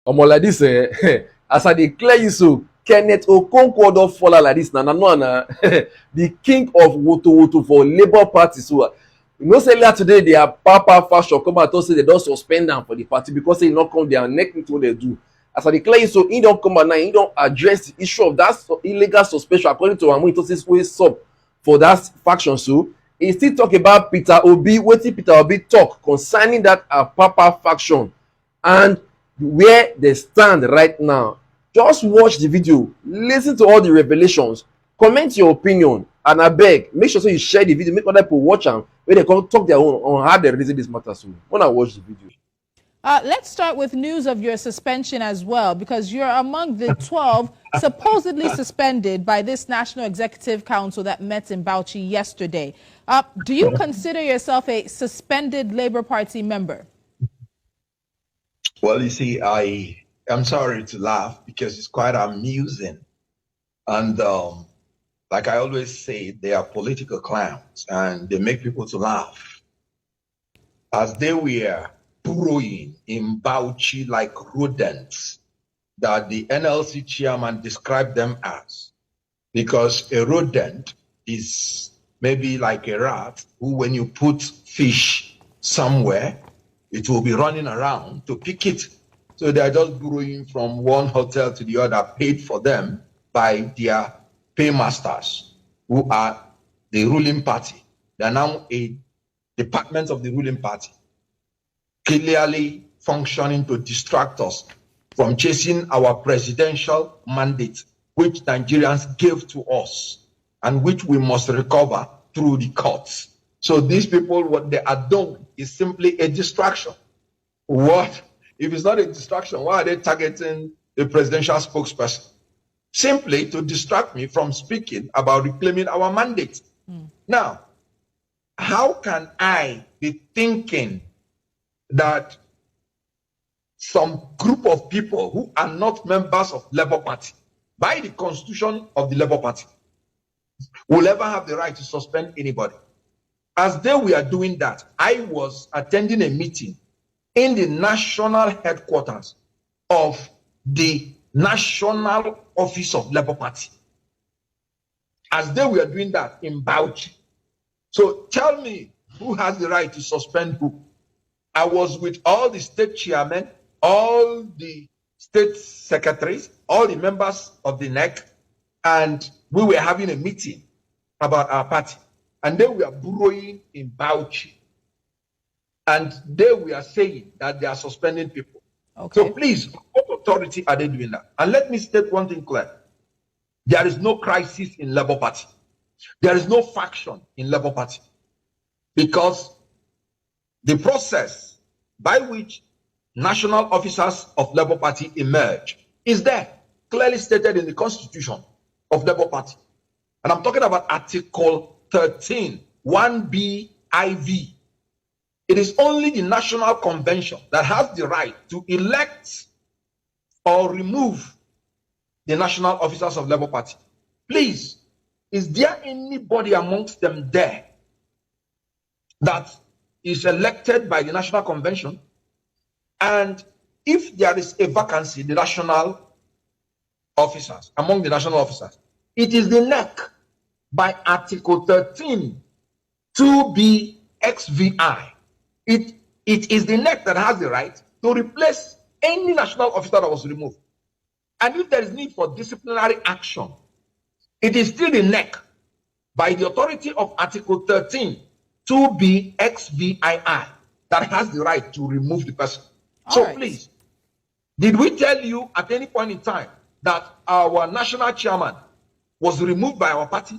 Omo like this, as I declare you so, Kenneth Okonkwo don fall out like this. Na the king of woto woto for Labour Party. So you know say earlier today their papa fashion come out talk say they don suspend am for the party because say e no come their neck meet what they do. As I declare you so, he don come out now, he don address the issue of that illegal suspension according to Amu Itosi wey sup for that faction. So he still talk about Peter Obi, wetin Peter Obi talk concerning that papa faction and where they stand right now. Just watch the video, listen to all the revelations, comment your opinion, and abeg make sure say you share the video, make other people watch am wey dey come talk their own on how they reason this matter. So una watch the video. Let's start with news of your suspension as well, because you're among the 12 supposedly suspended by this National Executive Council that met in Bauchi yesterday. Do you consider yourself a suspended Labour Party member? Well, you see, I'm sorry to laugh because it's quite amusing. And like I always say, they are political clowns and they make people to laugh. As they were burrowing in Bauchi like rodents that the NLC chairman described them as, because a rodent is maybe like a rat who, when you put fish somewhere, it will be running around to pick it. So they are just burrowing from one hotel to the other, paid for them by their paymasters, who are the ruling party. They are now a department of the ruling party, clearly functioning to distract us from chasing our presidential mandate, which Nigerians gave to us and which we must recover through the courts. So these people, what they are doing is simply a distraction. What? If it's not a distraction, why are they targeting the presidential spokesperson? Simply to distract me from speaking about reclaiming our mandate. Now, how can I be thinking that some group of people who are not members of Labour Party, by the constitution of the Labour Party, will ever have the right to suspend anybody? As they were doing that, I was attending a meeting in the national headquarters of the National Office of Labour Party. As they were doing that in Bauchi. So tell me, who has the right to suspend who? I was with all the state chairmen, all the state secretaries, all the members of the NEC, and we were having a meeting about our party. And they were burrowing in Bauchi. And they were saying that they are suspending people. Okay. So please, what authority are they doing that? And let me state one thing clear. There is no crisis in Labour Party. There is no faction in Labour Party. Because the process by which national officers of Labour Party emerge is there, clearly stated in the constitution of Labour Party. And I'm talking about Article 13, 1B IV. It is only the National Convention that has the right to elect or remove the national officers of Labour Party. Please, is there anybody amongst them there that is elected by the National Convention? And if there is a vacancy in the national officers, among the national officers, it is the NEC by Article 13, 2B XVI. It is the NEC that has the right to replace any national officer that was removed. And if there is need for disciplinary action, it is still the NEC by the authority of Article 13, 2B XVI that has the right to remove the person. So please, did we tell you at any point in time that our national chairman was removed by our party?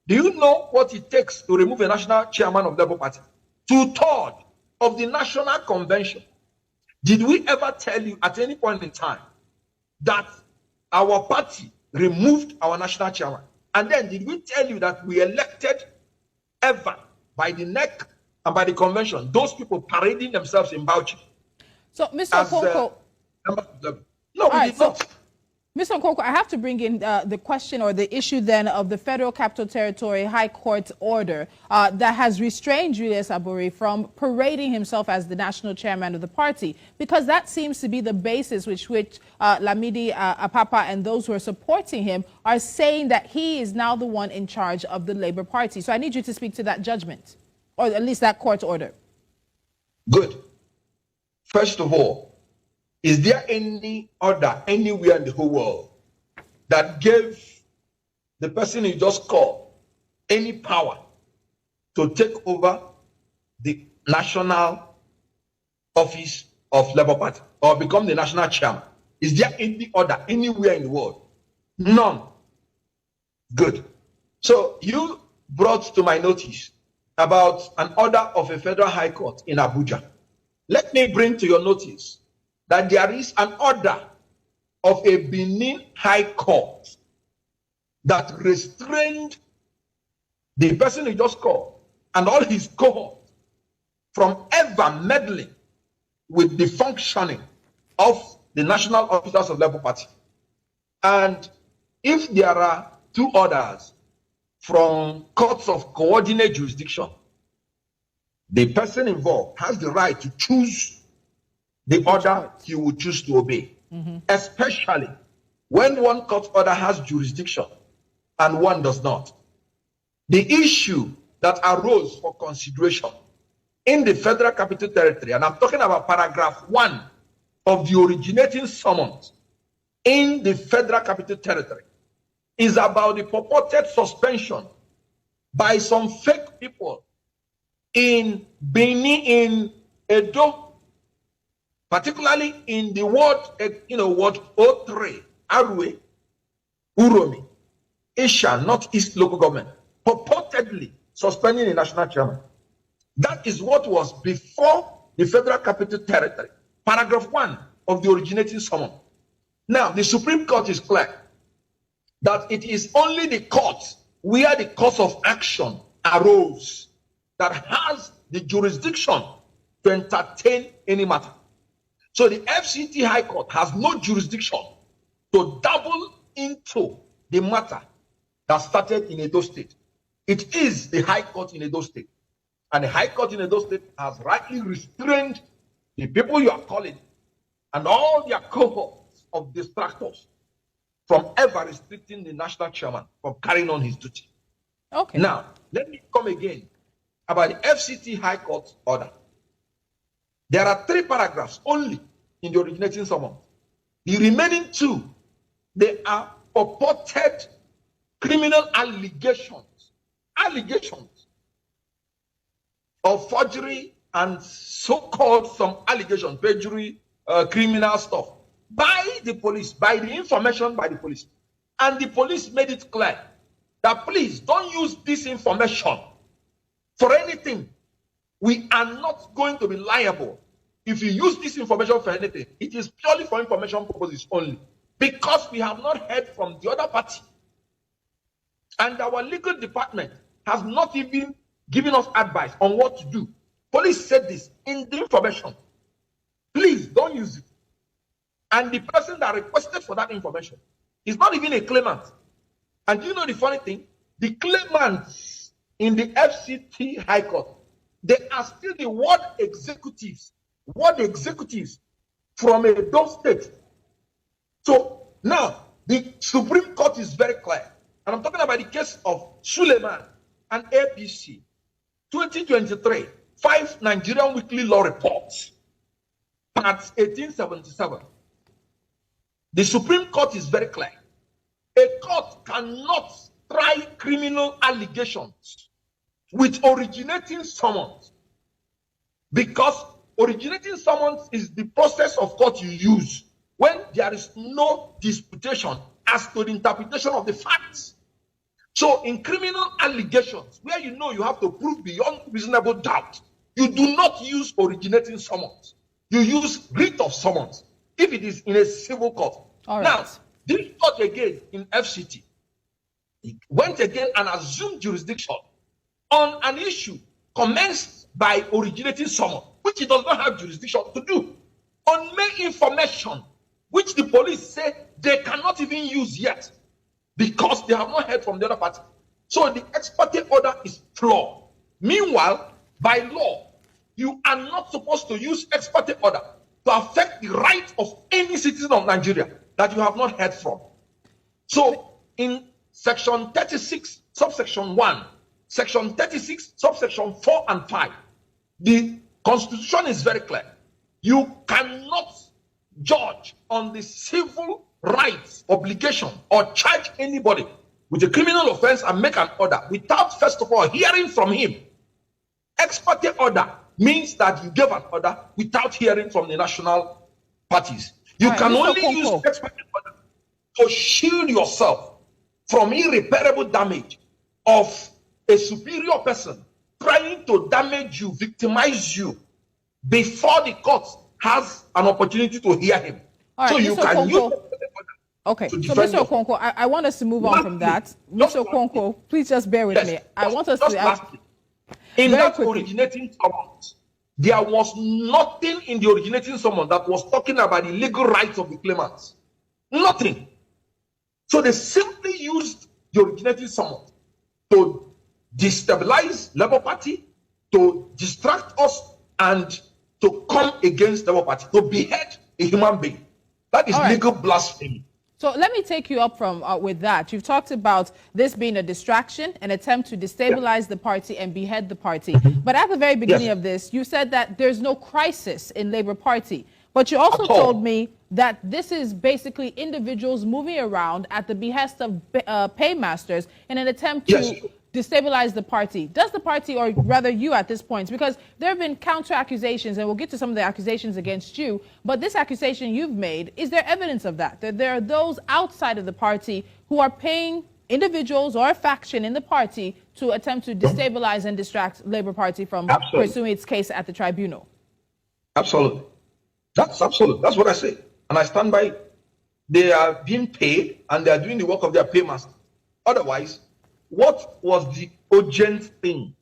Do you know what it takes to remove a national chairman of Labour Party? 2/3 of the National Convention. Did we ever tell you at any point in time that our party removed our national chairman? And then did we tell you that we elected ever by the NEC and by the convention those people parading themselves in Bauchi? So, Mr. Okonkwo, No, we did not. Mr. Nkoko, I have to bring in the question or the issue then of the Federal Capital Territory High Court order that has restrained Julius Aburi from parading himself as the national chairman of the party, because that seems to be the basis which Lamidi Apapa and those who are supporting him are saying that he is now the one in charge of the Labour Party. So I need you to speak to that judgment, or at least that court order. Good. First of all, is there any order anywhere in the whole world that gave the person you just called any power to take over the national office of Labour Party or become the national chairman? Is there any order anywhere in the world? None. Good. So you brought to my notice about an order of a federal high court in Abuja. Let me bring to your notice that there is an order of a Benin High Court that restrained the person he just called and all his cohort from ever meddling with the functioning of the national officers of Labour Party. And if there are two orders from courts of coordinate jurisdiction, the person involved has the right to choose the order he would choose to obey, especially when one court order has jurisdiction and one does not. The issue that arose for consideration in the Federal Capital Territory, and I'm talking about paragraph 1 of the originating summons in the Federal Capital Territory, is about the purported suspension by some fake people in Benin, in Edo, particularly in the ward, Ward 03, Arwe, Uromi, Isha, Northeast local government, purportedly suspending the national chairman. That is what was before the Federal Capital Territory, paragraph 1 of the originating summon. Now, the Supreme Court is clear that it is only the court where the cause of action arose that has the jurisdiction to entertain any matter. So the FCT High Court has no jurisdiction to dabble into the matter that started in Edo State. It is the High Court in Edo State. And the High Court in Edo State has rightly restrained the people you are calling and all their cohorts of distractors from ever restricting the national chairman from carrying on his duty. Okay. Now, let me come again about the FCT High Court order. There are 3 paragraphs only in the originating summons. The remaining 2, they are purported criminal allegations of forgery and so-called some allegations, perjury, criminal stuff by the police, by the information by the police. And the police made it clear that please don't use this information for anything. We are not going to be liable if you use this information for anything. It is purely for information purposes only, because we have not heard from the other party. And our legal department has not even given us advice on what to do. Police said this in the information. Please don't use it. And the person that requested for that information is not even a claimant. And you know the funny thing? The claimants in the FCT High Court, they are still the ward executives from Edo State. So now the Supreme Court is very clear. And I'm talking about the case of Suleiman and APC, 2023, 5 Nigerian Weekly Law Reports, part 1877. The Supreme Court is very clear. A court cannot try criminal allegations with originating summons, because originating summons is the process of court you use when there is no disputation as to the interpretation of the facts. So in criminal allegations, where you know you have to prove beyond reasonable doubt, you do not use originating summons. You use writ of summons if it is in a civil court. All right. Now, this court again in FCT, it went again and assumed jurisdiction on an issue commenced by originating summons, which it does not have jurisdiction to do. On main information which the police say they cannot even use yet because they have not heard from the other party. So the ex parte order is flawed. Meanwhile, by law, you are not supposed to use ex parte order to affect the right of any citizen of Nigeria that you have not heard from. So in section 36, subsection 1, section 36, subsection 4 and 5, the Constitution is very clear. You cannot judge on the civil rights obligation or charge anybody with a criminal offense and make an order without first of all hearing from him. Ex parte order means that you gave an order without hearing from the national parties. You can only use ex parte order to shield yourself from irreparable damage of a superior person trying to damage you, victimize you, before the court has an opportunity to hear him. All right, so you Mr. can use okay, so Mr. Okonkwo, I want us to move on from that. Mr. Okonkwo, please just bear with me. I want us to... In that originating summons, there was nothing in the originating summons that was talking about the legal rights of the claimants. Nothing. So they simply used the originating summons to destabilize Labour Party, to distract us, and to come against Labour Party, to behead a human being. That is legal blasphemy. So let me take you up from with that. You've talked about this being a distraction, an attempt to destabilize the party and behead the party. But at the very beginning of this, you said that there's no crisis in Labour Party. But you also told me that this is basically individuals moving around at the behest of paymasters in an attempt to destabilize the party. Does the party, or rather you at this point, because there have been counter accusations, and we'll get to some of the accusations against you, but this accusation you've made, is there evidence of that? That there are those outside of the party who are paying individuals or a faction in the party to attempt to destabilize and distract Labour Party from pursuing its case at the tribunal? Absolutely. That's absolute. That's what I say. And I stand by it. They are being paid and they are doing the work of their paymaster. Otherwise, what was the urgent thing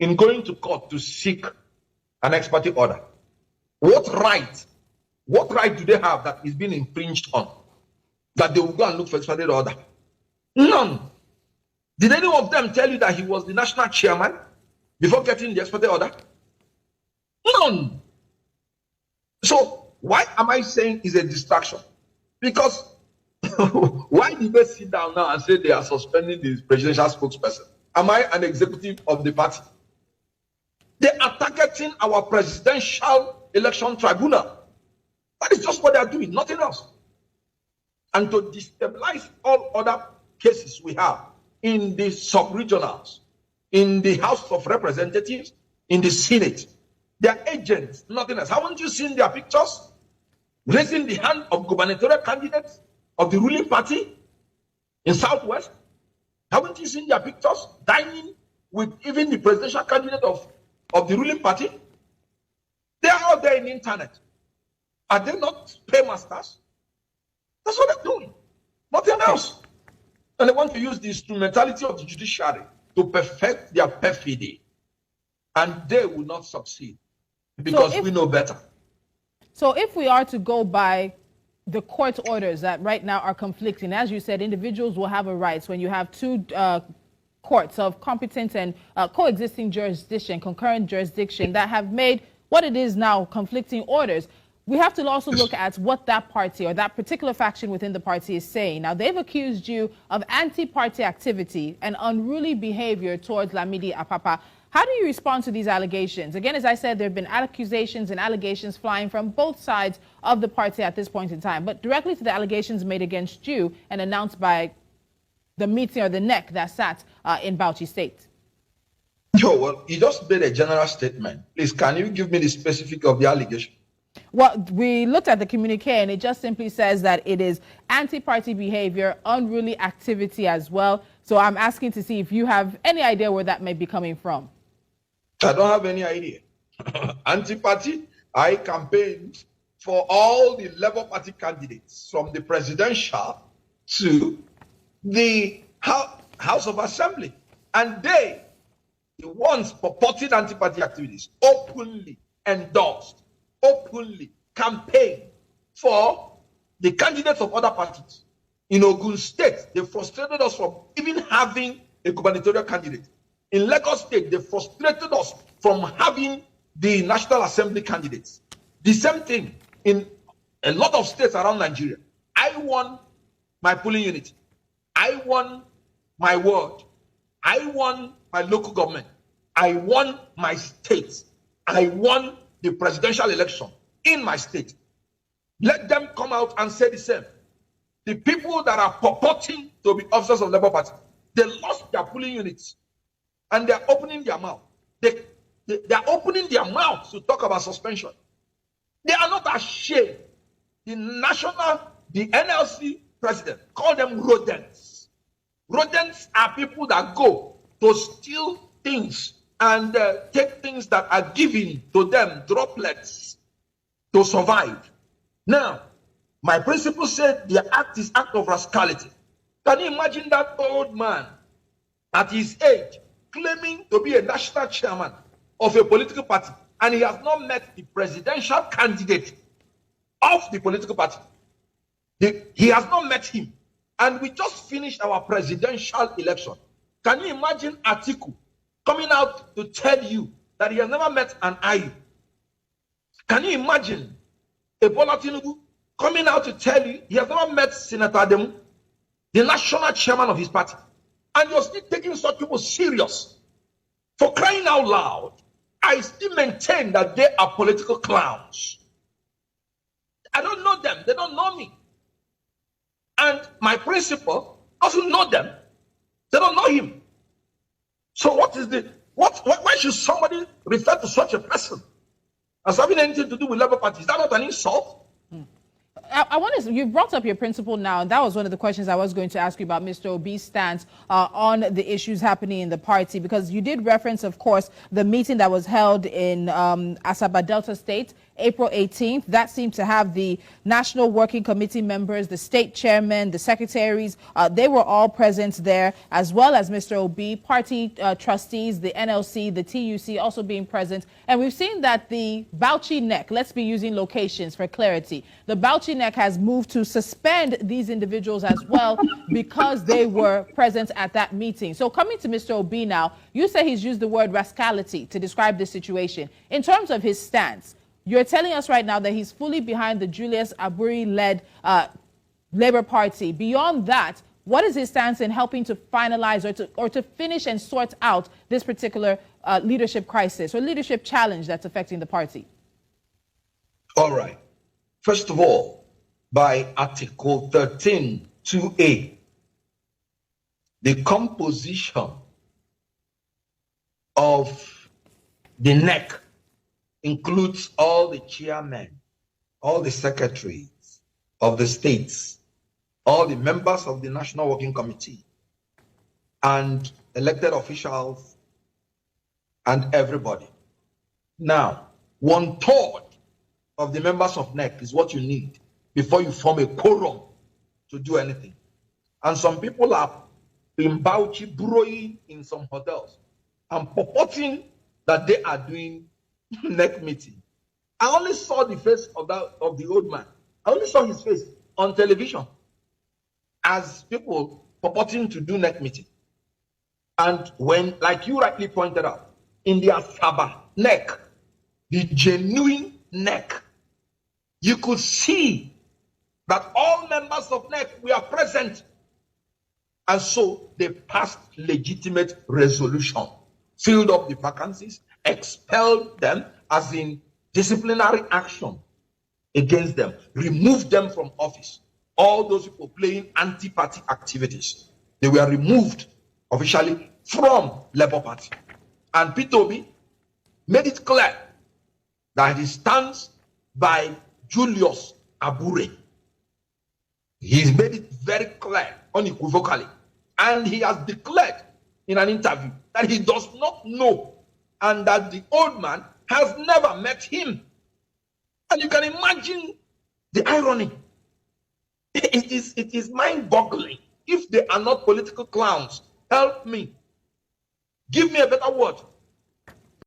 in going to court to seek an ex parte order? What right do they have that is being infringed on, that they will go and look for ex parte order? None. Did any of them tell you that he was the national chairman before getting the ex parte order? None. So why am I saying it's a distraction? Because why did they sit down now and say they are suspending the presidential spokesperson? Am I an executive of the party? They are targeting our presidential election tribunal. That is just what they are doing, nothing else. And to destabilize all other cases we have in the sub-regionals, in the House of Representatives, in the Senate, they are agents, nothing else. Haven't you seen their pictures raising the hand of gubernatorial candidates of the ruling party in Southwest? Haven't you seen their pictures dining with even the presidential candidate of the ruling party? They are out there in the internet. Are they not paymasters? That's what they're doing. Nothing else. And they want to use the instrumentality of the judiciary to perfect their perfidy. And they will not succeed because we know better. So if we are to go by the court orders that right now are conflicting, as you said, individuals will have a right when you have two courts of competent and coexisting jurisdiction, concurrent jurisdiction, that have made what it is now conflicting orders. We have to also look at what that party or that particular faction within the party is saying. Now, they've accused you of anti-party activity and unruly behavior towards Lamidi Apapa. How do you respond to these allegations? Again, as I said, there have been accusations and allegations flying from both sides of the party at this point in time, but directly to the allegations made against you and announced by the meeting or the NEC that sat in Bauchi State. Well, you just made a general statement. Please, can you give me the specific of the allegation? Well, we looked at the communique and it just simply says that it is anti-party behavior, unruly activity as well. So I'm asking to see if you have any idea where that may be coming from. I don't have any idea. Anti-party, I campaigned for all the Labour Party candidates from the presidential to the House of Assembly. And they, the ones purporting anti-party activities, openly endorsed, openly campaigned for the candidates of other parties. In Ogun State, they frustrated us from even having a gubernatorial candidate. In Lagos State, they frustrated us from having the National Assembly candidates. The same thing in a lot of states around Nigeria. I won my polling unit. I won my ward. I won my local government. I won my state. I won the presidential election in my state. Let them come out and say the same. The people that are purporting to be officers of the Labour Party, they lost their polling units and they're opening their mouth. They're opening their mouths to talk about suspension. They are not ashamed. The NLC president called them rodents. Rodents are people that go to steal things and take things that are given to them, droplets, to survive. Now, my principal said the act is act of rascality. Can you imagine that old man at his age claiming to be a national chairman of a political party and he has not met the presidential candidate of the political party? He has not met him. And we just finished our presidential election. Can you imagine Atiku coming out to tell you that he has never met an IU? Can you imagine Ebola Tinubu coming out to tell you he has never met Senator Ademu, the national chairman of his party? And you're still taking such people serious. For crying out loud, I still maintain that they are political clowns. I don't know them. They don't know me. And my principal doesn't know them. They don't know him. So why should somebody refer to such a person as having anything to do with Labour Party? Is that not an insult? I want to, you brought up your principal now, and that was one of the questions I was going to ask you about Mr. Obi's stance on the issues happening in the party, because you did reference, of course, the meeting that was held in Asaba Delta State, April 18th. That seemed to have the National Working Committee members, the state chairman, the secretaries. They were all present there, as well as Mr. Obi, party trustees, the NLC, the TUC also being present. And we've seen that the Bauchi NEC, let's be using locations for clarity, the Bauchi NEC has moved to suspend these individuals as well because they were present at that meeting. So coming to Mr. Obi now, you say he's used the word rascality to describe this situation. In terms of his stance, you're telling us right now that he's fully behind the Julius Aburi-led Labour Party. Beyond that, what is his stance in helping to finalize or to finish and sort out this particular leadership crisis or leadership challenge that's affecting the party? All right. First of all, by Article 13(2)(a), the composition of the NEC includes all the chairmen, all the secretaries of the states, all the members of the National Working Committee, and elected officials, and everybody. Now, 1/3 of the members of NEC is what you need before you form a quorum to do anything. And some people are in Bauchi brewing in some hotels and purporting that they are doing NEC meeting. I only saw the face of the old man. I only saw his face on television as people purporting to do NEC meeting. And when, like you rightly pointed out, in the Asaba NEC, the genuine NEC, you could see that all members of NEC were present. And so they passed legitimate resolution, filled up the vacancies, expelled them, as in disciplinary action against them, removed them from office. All those people playing anti-party activities, they were removed officially from Labour Party. And Peter Obi made it clear that he stands by Julius Abure. He's made it very clear, unequivocally. And he has declared in an interview that he does not know and that the old man has never met him. And you can imagine the irony. It is mind-boggling. If they are not political clowns, help me. Give me a better word.